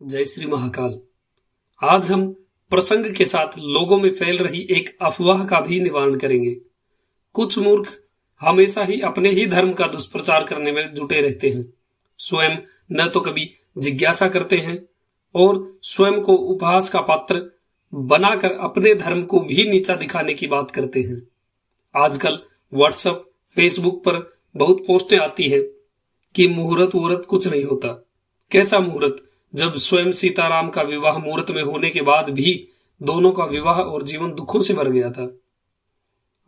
जय श्री महाकाल। आज हम प्रसंग के साथ लोगों में फैल रही एक अफवाह का भी निवारण करेंगे। कुछ मूर्ख हमेशा ही अपने ही धर्म का दुष्प्रचार करने में जुटे रहते हैं। स्वयं न तो कभी जिज्ञासा करते हैं और स्वयं को उपहास का पात्र बनाकर अपने धर्म को भी नीचा दिखाने की बात करते हैं। आजकल व्हाट्सएप, फेसबुक पर बहुत पोस्टें आती है कि मुहूर्त वूहूर्त कुछ नहीं होता। कैसा मुहूर्त, जब स्वयं सीताराम का विवाह मुहूर्त में होने के बाद भी दोनों का विवाह और जीवन दुखों से भर गया था।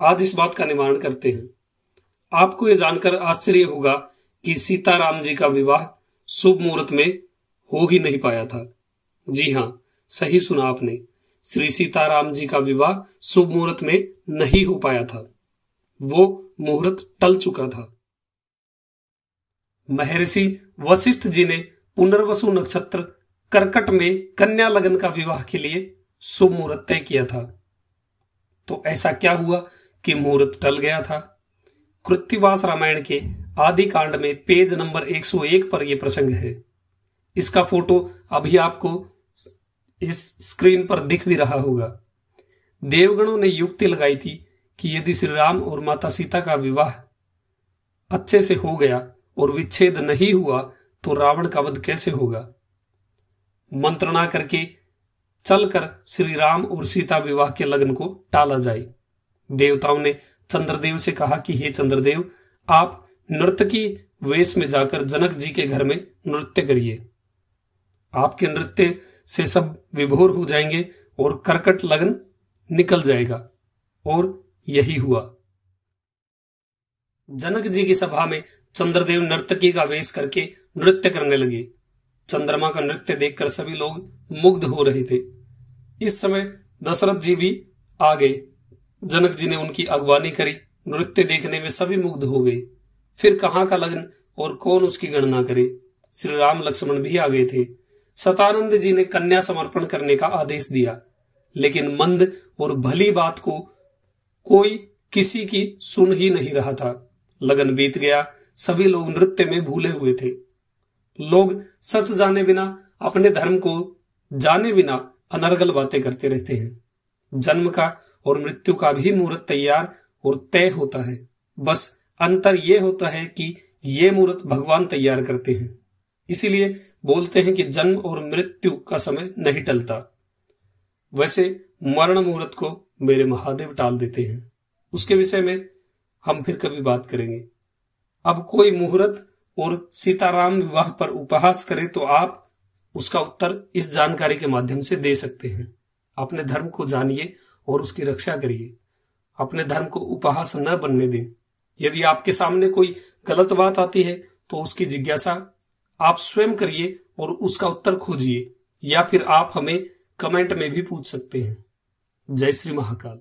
आज इस बात का निवारण करते हैं। आपको यह जानकर आश्चर्य होगा कि सीताराम जी का विवाह शुभ मुहूर्त में हो ही नहीं पाया था। जी हां, सही सुना आपने। श्री सीताराम जी का विवाह शुभ मुहूर्त में नहीं हो पाया था। वो मुहूर्त टल चुका था। महर्षि वशिष्ठ जी ने पुनर्वसु नक्षत्र कर्कट में कन्या लगन का विवाह के लिए शुभ मुहूर्त तय किया था। तो ऐसा क्या हुआ कि मुहूर्त टल गया था? कृत्तिवास रामायण के आदि कांड में पेज नंबर 101 पर यह प्रसंग है। इसका फोटो अभी आपको इस स्क्रीन पर दिख भी रहा होगा। देवगणों ने युक्ति लगाई थी कि यदि श्री राम और माता सीता का विवाह अच्छे से हो गया और विच्छेद नहीं हुआ तो रावण का वध कैसे होगा। मंत्रणा करके चलकर श्री राम और सीता विवाह के लगन को टाला जाए। देवताओं ने चंद्रदेव से कहा कि हे चंद्रदेव, आप नर्तकी वेश में जाकर जनक जी के घर में नृत्य करिए। आपके नृत्य से सब विभोर हो जाएंगे और कर्कट लगन निकल जाएगा। और यही हुआ। जनक जी की सभा में चंद्रदेव नर्तकी का वेश करके नृत्य करने लगे। चंद्रमा का नृत्य देखकर सभी लोग मुग्ध हो रहे थे। इस समय दशरथ जी भी आ गए। जनक जी ने उनकी अगवानी करी। नृत्य देखने में सभी मुग्ध हो गए। फिर कहां का लगन और कौन उसकी गणना करे। श्री राम लक्ष्मण भी आ गए थे। सतानंद जी ने कन्या समर्पण करने का आदेश दिया, लेकिन मंद और भली बात को कोई किसी की सुन ही नहीं रहा था। लगन बीत गया। सभी लोग नृत्य में भूले हुए थे। लोग सच जाने बिना, अपने धर्म को जाने बिना अनर्गल बातें करते रहते हैं। जन्म का और मृत्यु का भी मुहूर्त तैयार और तय होता है। बस अंतर यह होता है कि ये मुहूर्त भगवान तैयार करते हैं। इसीलिए बोलते हैं कि जन्म और मृत्यु का समय नहीं टलता। वैसे मरण मुहूर्त को मेरे महादेव टाल देते हैं। उसके विषय में हम फिर कभी बात करेंगे। अब कोई मुहूर्त और सीताराम विवाह पर उपहास करे तो आप उसका उत्तर इस जानकारी के माध्यम से दे सकते हैं। अपने धर्म को जानिए और उसकी रक्षा करिए। अपने धर्म को उपहास न बनने दें। यदि आपके सामने कोई गलत बात आती है तो उसकी जिज्ञासा आप स्वयं करिए और उसका उत्तर खोजिए, या फिर आप हमें कमेंट में भी पूछ सकते हैं। जय श्री महाकाल।